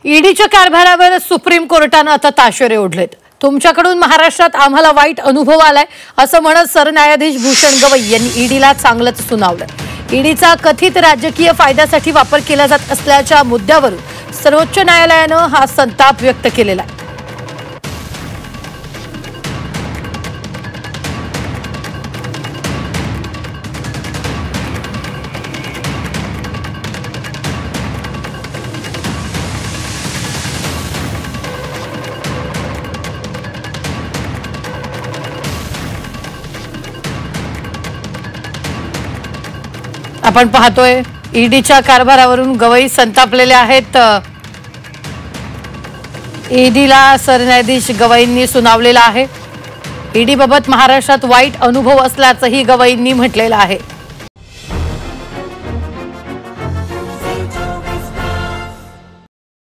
ईडीच्या कारभारावर सुप्रीम कोर्टाने आता ताशेरे ओढलेत। तुमच्याकडून महाराष्ट्रात आम्हाला वाईट अनुभव आलाय असं म्हणत सरन्यायाधीश भूषण गवई यांनी ईडीला चांगलंच सुनावलं। ईडीचा कथित राजकीय फायद्यासाठी वापर केला जात असल्याच्या मुद्द्यावरून सर्वोच्च न्यायालयाने हा संताप व्यक्त केलेला आहे। आपण पाहतोय ईडीच्या कारभारावरून गवई संतापलेले आहेत। ईडीला सरन्यायाधीश गवईंनी सुनावलेला आहे। ईडी बाबत महाराष्ट्रात वाईट अनुभव असल्याचंही गवईंनी म्हटलेलं आहे।